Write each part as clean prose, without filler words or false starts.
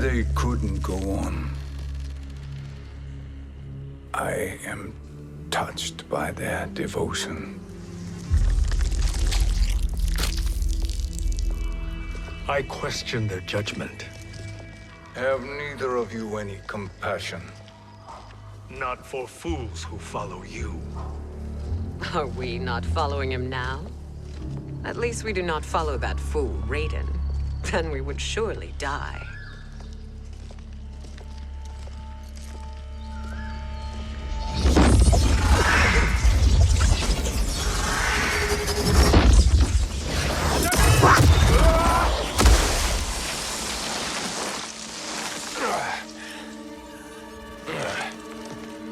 They couldn't go on. I am touched by their devotion. I question their judgment. Have neither of you any compassion? Not for fools who follow you. Are we not following him now? At least we do not follow that fool, Raiden. Then we would surely die.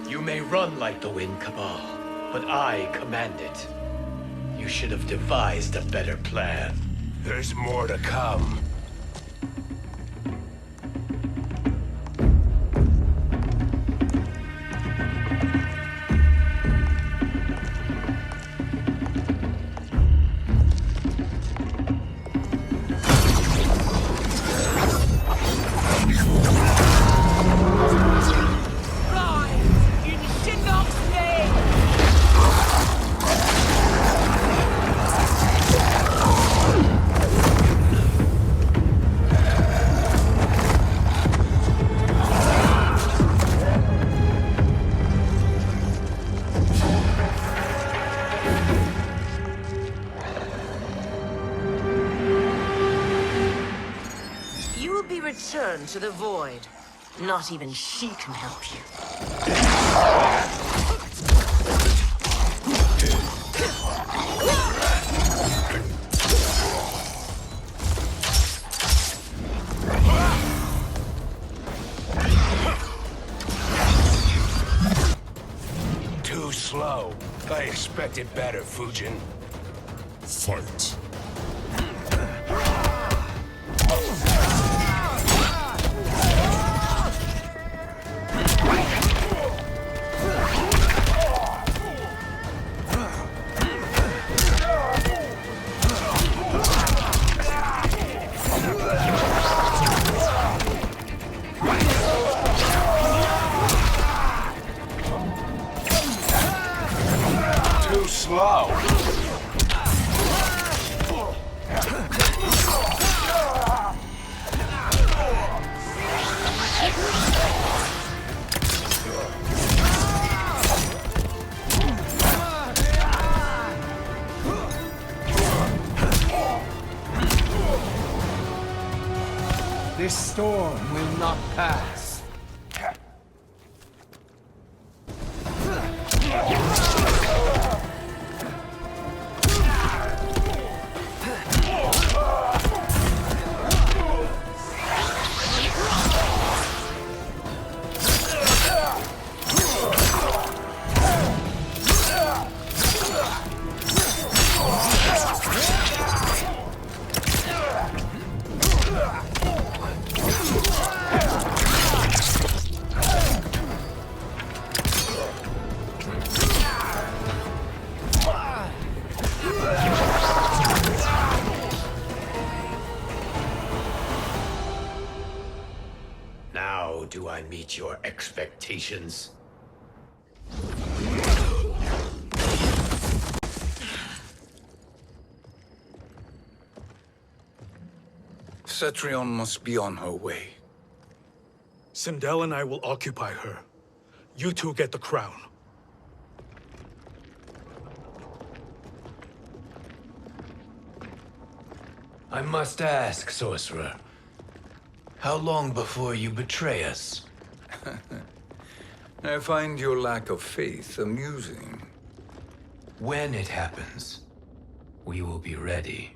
You may run like the wind, Cabal, but I command it. You should have devised a better plan. There's more to come. Return to the void. Not even she can help you. Too slow. I expected better, Fujin. Fight. Too slow. This storm will not pass. Now do I meet your expectations? Cetrion must be on her way. Sindel and I will occupy her. You two get the crown. I must ask, sorcerer. How long before you betray us? I find your lack of faith amusing. When it happens, we will be ready.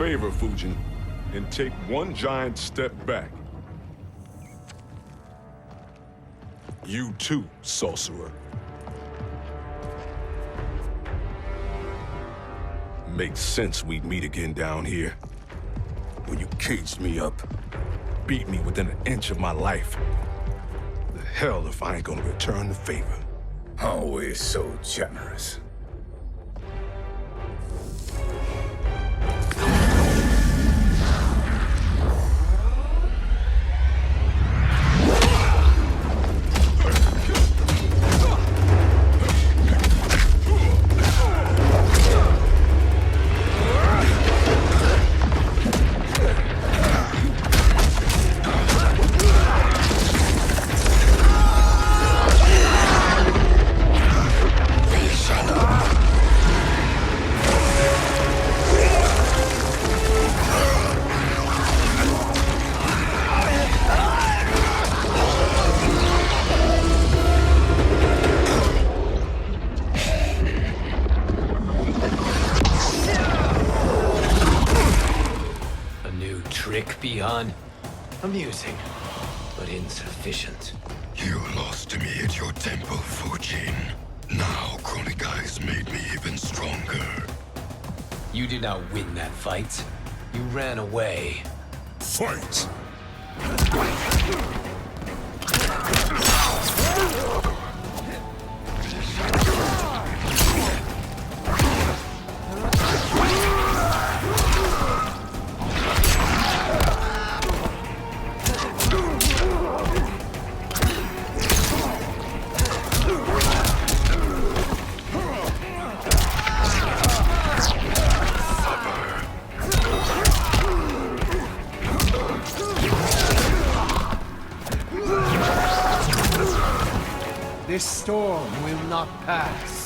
favor, Fujin, and take one giant step back. You too, sorcerer. Makes sense we'd meet again down here. When you caged me up, beat me within an inch of my life. The hell if I ain't gonna return the favor. Always so generous. Beyond amusing, but insufficient. You lost to me at your temple, Fujin. Now Kronika has made me even stronger. You did not win that fight. You ran away. Fight! This storm will not pass.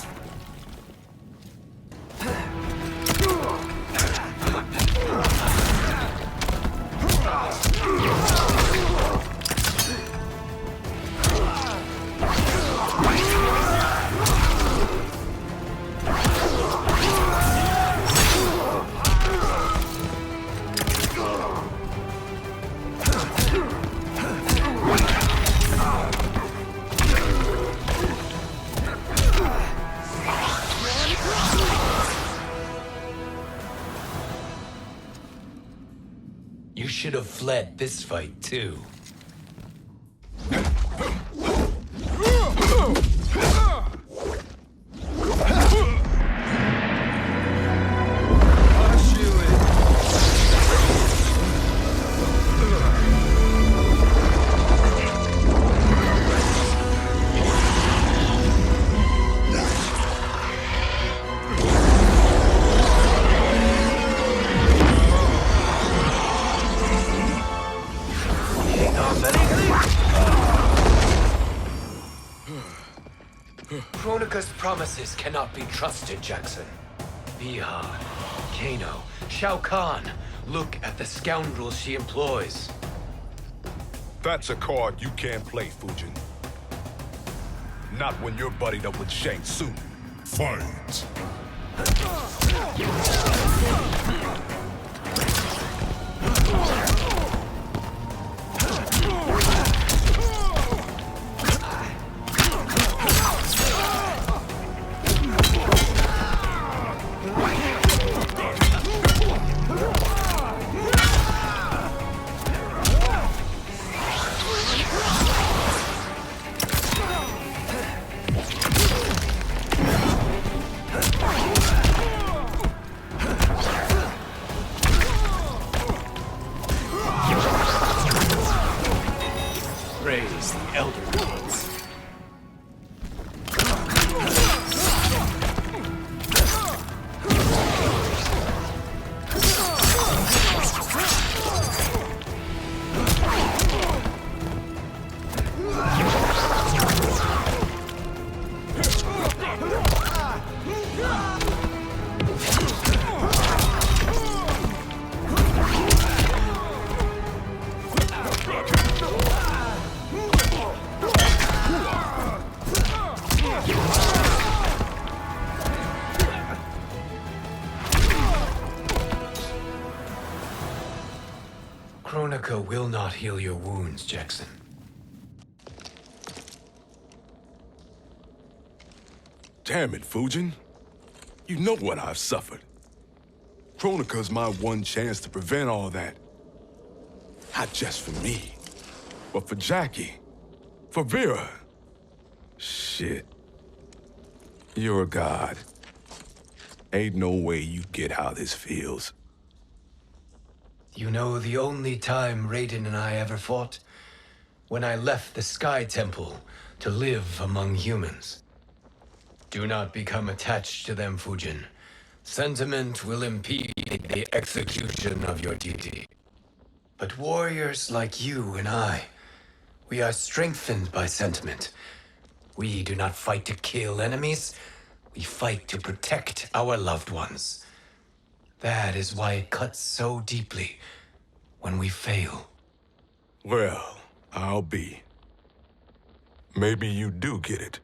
You should have fled this fight, too. Kronika's promises cannot be trusted, Jackson. Bihar, Kano, Shao Kahn. Look at the scoundrels she employs. That's a card you can't play, Fujin. Not when you're buddied up with Shang Tsung. Fight! Praise the Elder Gods. Kronika will not heal your wounds, Jackson. Damn it, Fujin. You know what I've suffered. Kronika's my one chance to prevent all that. Not just for me, but for Jackie, for Vera. Shit. You're a god. Ain't no way you get how this feels. You know the only time Raiden and I ever fought? When I left the Sky Temple to live among humans. Do not become attached to them, Fujin. Sentiment will impede the execution of your duty. But warriors like you and I, we are strengthened by sentiment. We do not fight to kill enemies. We fight to protect our loved ones. That is why it cuts so deeply when we fail. Well, I'll be. Maybe you do get it.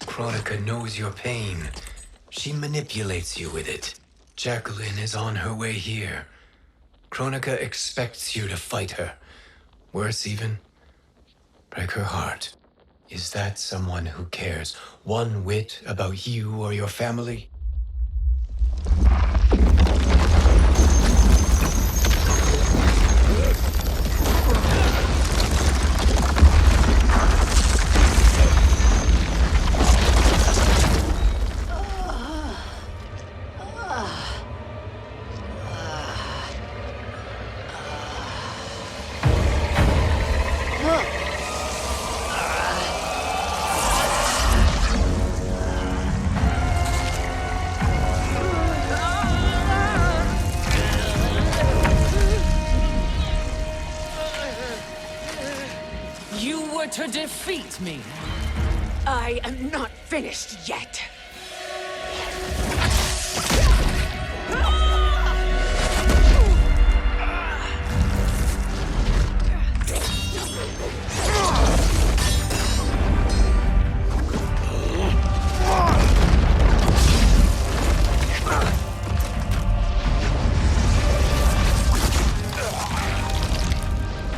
Kronika knows your pain. She manipulates you with it. Jacqueline is on her way here. Kronika expects you to fight her. Worse even, break her heart. Is that someone who cares one whit about you or your family? To defeat me. I am not finished yet.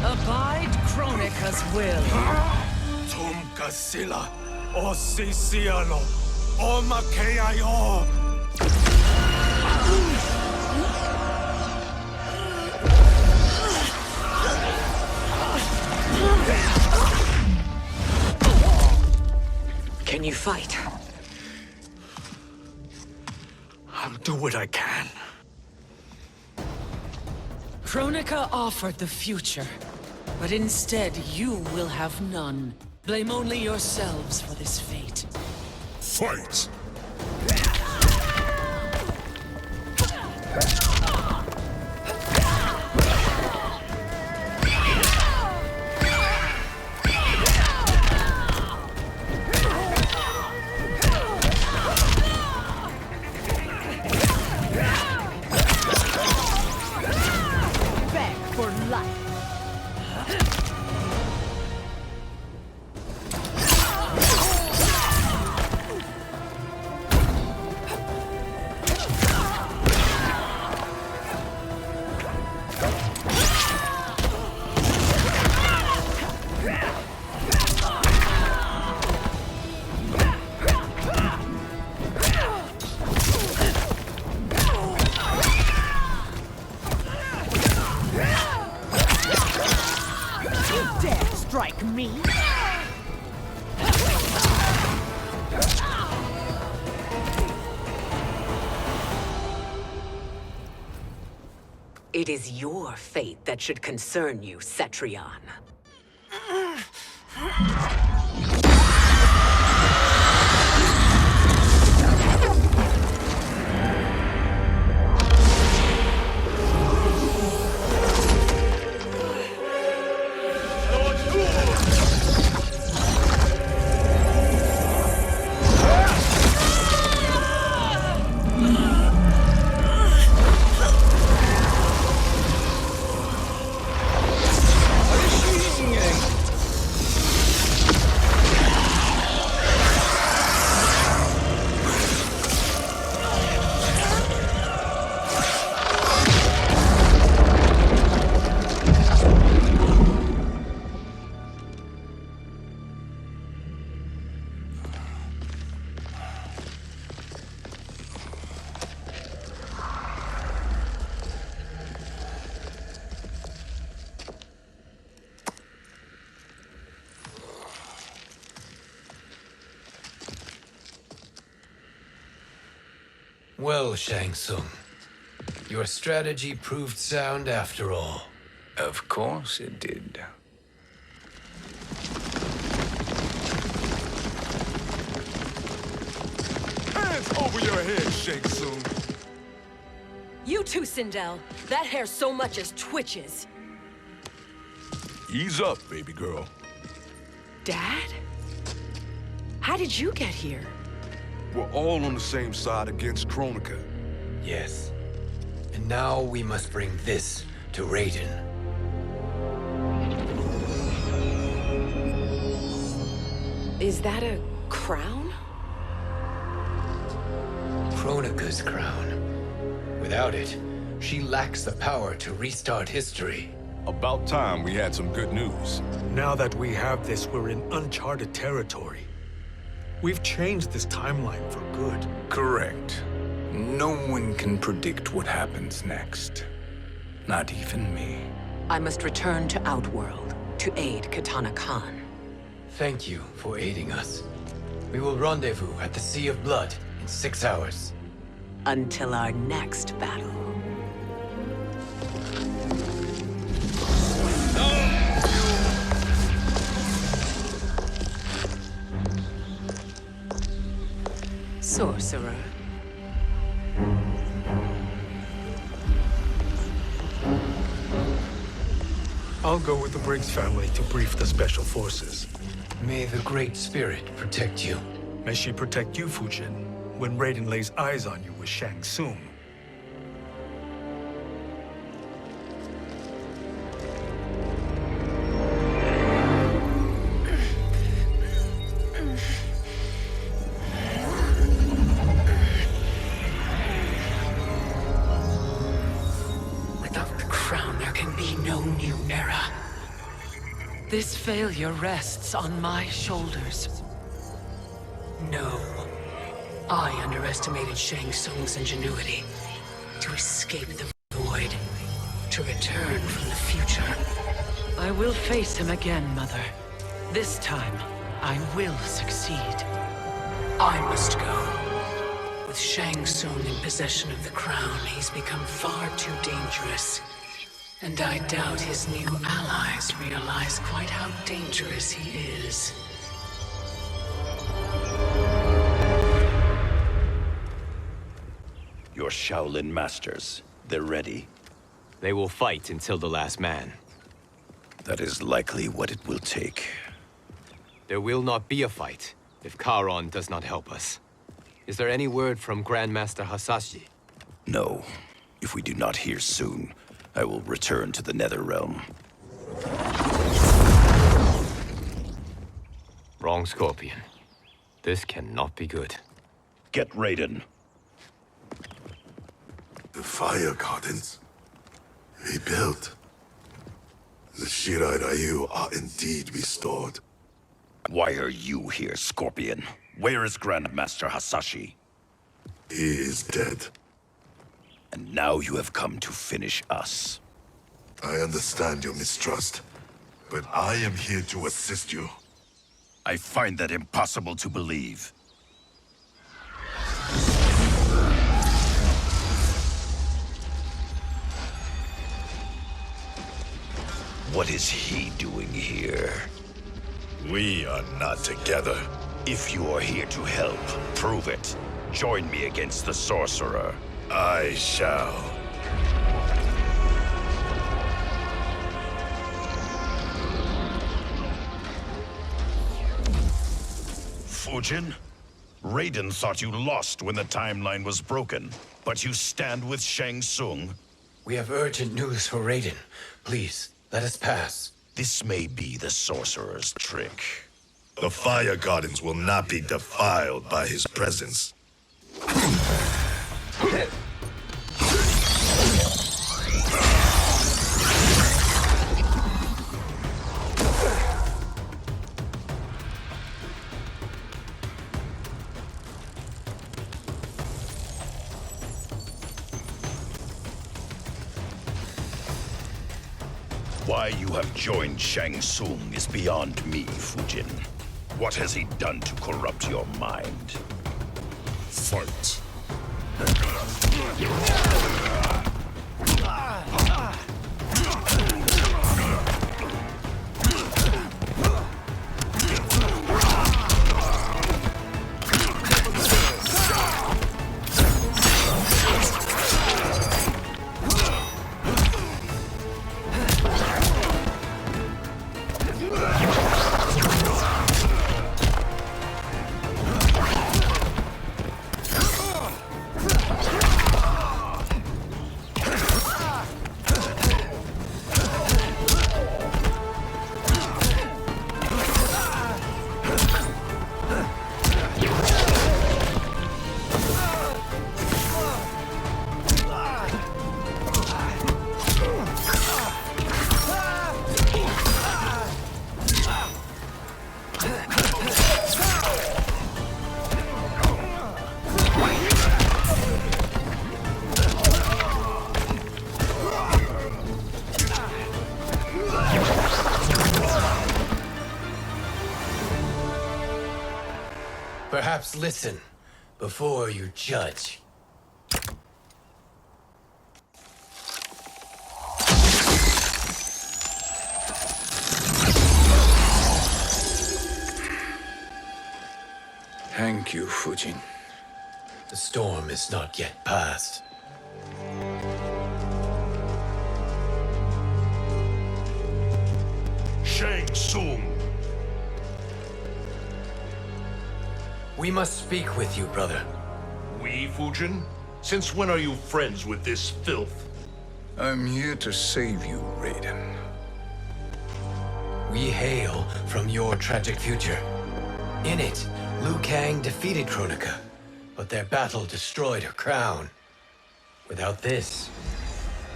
Abide Kronika's will. Sila, o Sisialo, o Makeayo. Can you fight? I'll do what I can. Kronika offered the future, but instead you will have none. Blame only yourselves for this fate. Fight! Beg for life. Strike me? It is your fate that should concern you, Cetrion. Well, Shang Tsung, your strategy proved sound after all. Of course it did. Hands over your head, Shang Tsung. You too, Sindel. That hair so much as twitches. Ease up, baby girl. Dad? How did you get here? We're all on the same side against Kronika. Yes. And now we must bring this to Raiden. Is that a crown? Kronika's crown. Without it, she lacks the power to restart history. About time we had some good news. Now that we have this, we're in uncharted territory. We've changed this timeline for good. Correct. No one can predict what happens next. Not even me. I must return to Outworld to aid Katana Khan. Thank you for aiding us. We will rendezvous at the Sea of Blood in 6 hours. Until our next battle. Sorcerer. I'll go with the Briggs family to brief the Special Forces. May the Great Spirit protect you. May she protect you, Fujin, when Raiden lays eyes on you with Shang Tsung. Without the crown, there can be no new era. This failure rests on my shoulders. No. I underestimated Shang Tsung's ingenuity. To escape the void. To return from the future. I will face him again, Mother. This time, I will succeed. I must go. With Shang Tsung in possession of the crown, he's become far too dangerous. And I doubt his new allies realize quite how dangerous he is. Your Shaolin masters, they're ready. They will fight until the last man. That is likely what it will take. There will not be a fight if Charon does not help us. Is there any word from Grandmaster Hasashi? No. If we do not hear soon, I will return to the Netherrealm. Wrong, Scorpion. This cannot be good. Get Raiden. The fire gardens rebuilt. The Shirai Ryu are indeed restored. Why are you here, Scorpion? Where is Grandmaster Hasashi? He is dead. And now you have come to finish us. I understand your mistrust, but I am here to assist you. I find that impossible to believe. What is he doing here? We are not together. If you are here to help, prove it. Join me against the Sorcerer. I shall. Fujin? Raiden thought you lost when the timeline was broken, but you stand with Shang Tsung. We have urgent news for Raiden. Please, let us pass. This may be the Sorcerer's trick. The fire gardens will not be defiled by his presence. Why you have joined Shang Tsung is beyond me, Fujin. What has he done to corrupt your mind? Fight. Perhaps listen before you judge. Thank you, Fujin. The storm is not yet past. Shang Tsung! We must speak with you, brother. We, Fujin? Since when are you friends with this filth? I'm here to save you, Raiden. We hail from your tragic future. In it, Liu Kang defeated Kronika, but their battle destroyed her crown. Without this,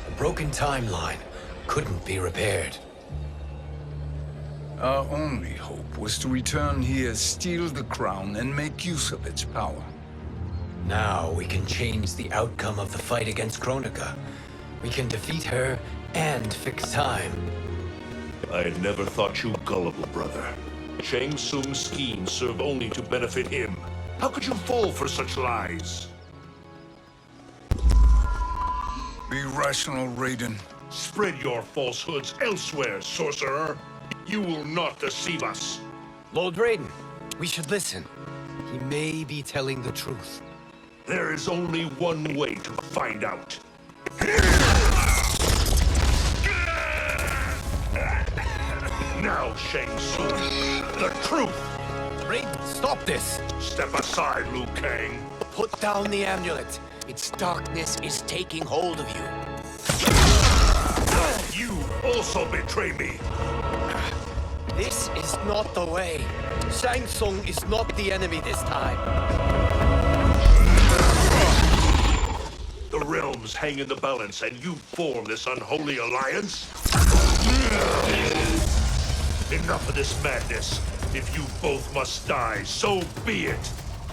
a broken timeline couldn't be repaired. Our only hope was to return here, steal the crown, and make use of its power. Now we can change the outcome of the fight against Kronika. We can defeat her and fix time. I had never thought you gullible, brother. Shang Tsung's schemes serve only to benefit him. How could you fall for such lies? Be rational, Raiden. Spread your falsehoods elsewhere, sorcerer. You will not deceive us. Lord Raiden, we should listen. He may be telling the truth. There is only one way to find out. Now, Shang Tsung, the truth! Raiden, stop this! Step aside, Liu Kang. Put down the amulet. Its darkness is taking hold of you. You also betray me. This is not the way. Shang Tsung is not the enemy this time. The realms hang in the balance, and you form this unholy alliance? Enough of this madness. If you both must die, so be it.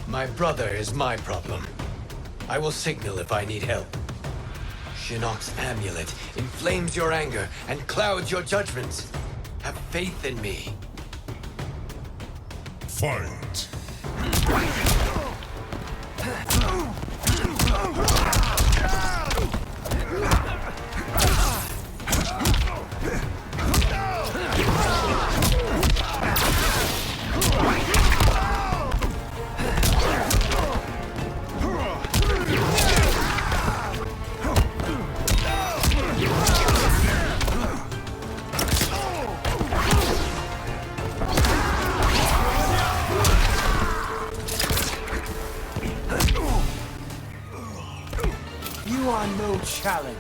My brother is my problem. I will signal if I need help. Shinnok's amulet inflames your anger and clouds your judgments. Have faith in me. Fight! You are no challenge.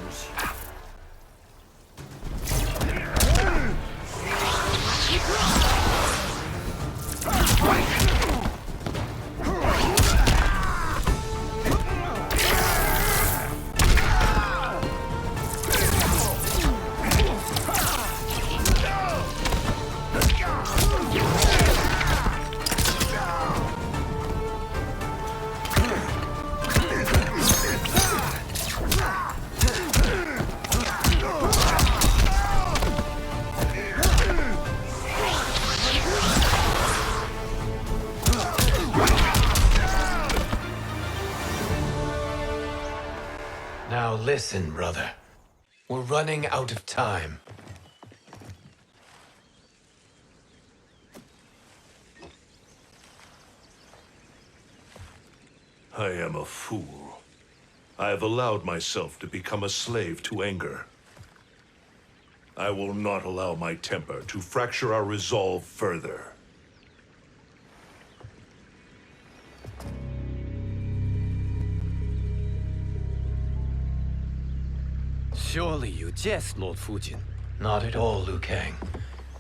Listen, brother. We're running out of time. I am a fool. I have allowed myself to become a slave to anger. I will not allow my temper to fracture our resolve further. Surely you jest, Lord Fujin. Not at all, Liu Kang.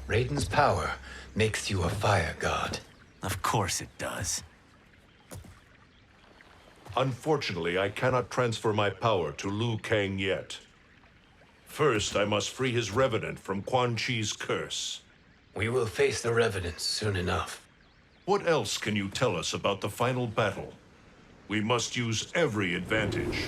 Raiden's power makes you a fire god. Of course it does. Unfortunately, I cannot transfer my power to Liu Kang yet. First, I must free his Revenant from Quan Chi's curse. We will face the Revenants soon enough. What else can you tell us about the final battle? We must use every advantage.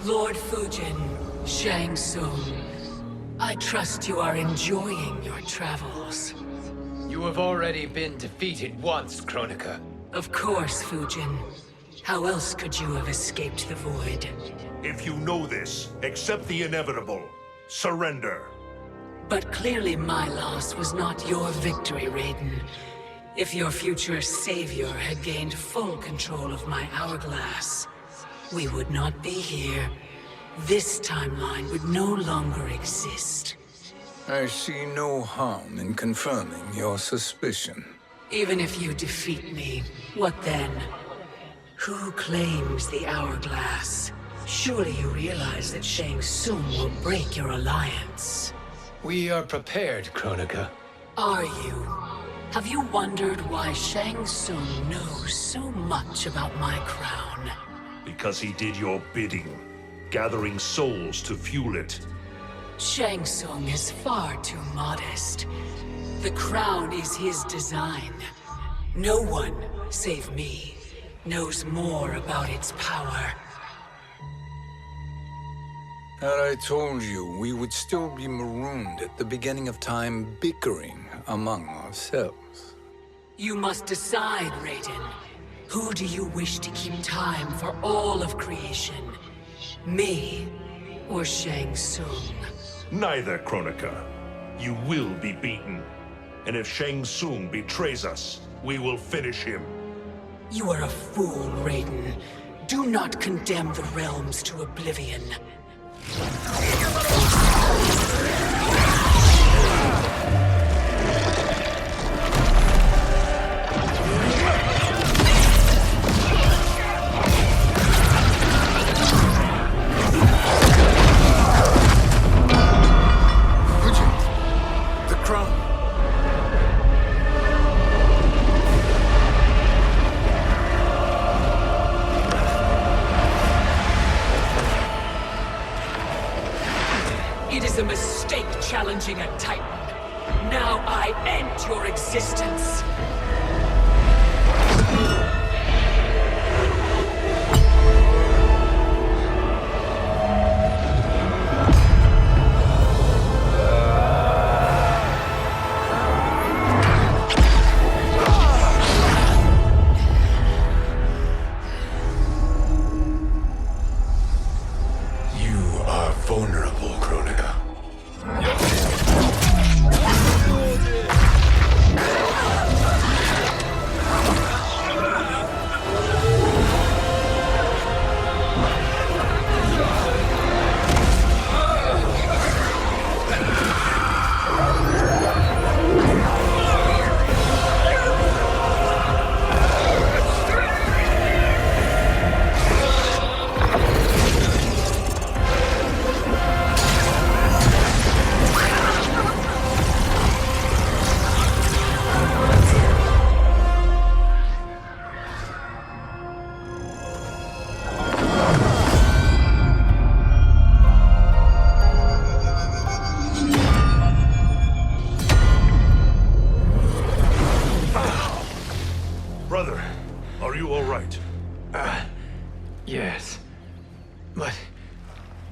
Lord Fujin, Shang Tsung, I trust you are enjoying your travels. You have already been defeated once, Kronika. Of course, Fujin. How else could you have escaped the void? If you know this, accept the inevitable. Surrender. But clearly my loss was not your victory, Raiden. If your future savior had gained full control of my hourglass, we would not be here. This timeline would no longer exist. I see no harm in confirming your suspicion. Even if you defeat me, what then? Who claims the hourglass? Surely you realize that Shang Tsung will break your alliance. We are prepared, Kronika. Are you? Have you wondered why Shang Tsung knows so much about my crown? Because he did your bidding, gathering souls to fuel it. Shang Tsung is far too modest. The crown is his design. No one, save me, knows more about its power. Had I told you, we would still be marooned at the beginning of time, bickering among ourselves. You must decide, Raiden. Who do you wish to keep time for all of creation? Me or Shang Tsung? Neither, Kronika. You will be beaten. And if Shang Tsung betrays us, we will finish him. You are a fool, Raiden. Do not condemn the realms to oblivion. It is a mistake challenging a Titan. Now I end your existence. You are vulnerable, Kronika.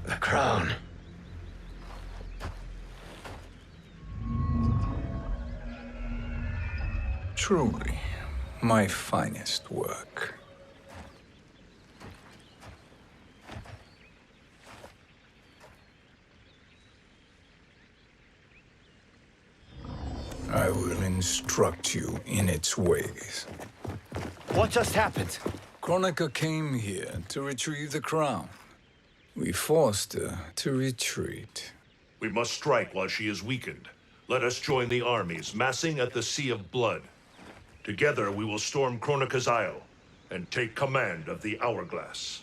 The crown. Truly, my finest work. I will instruct you in its ways. What just happened? Kronika came here to retrieve the crown. We forced her to retreat. We must strike while she is weakened. Let us join the armies massing at the Sea of Blood. Together we will storm Kronika's Isle and take command of the Hourglass.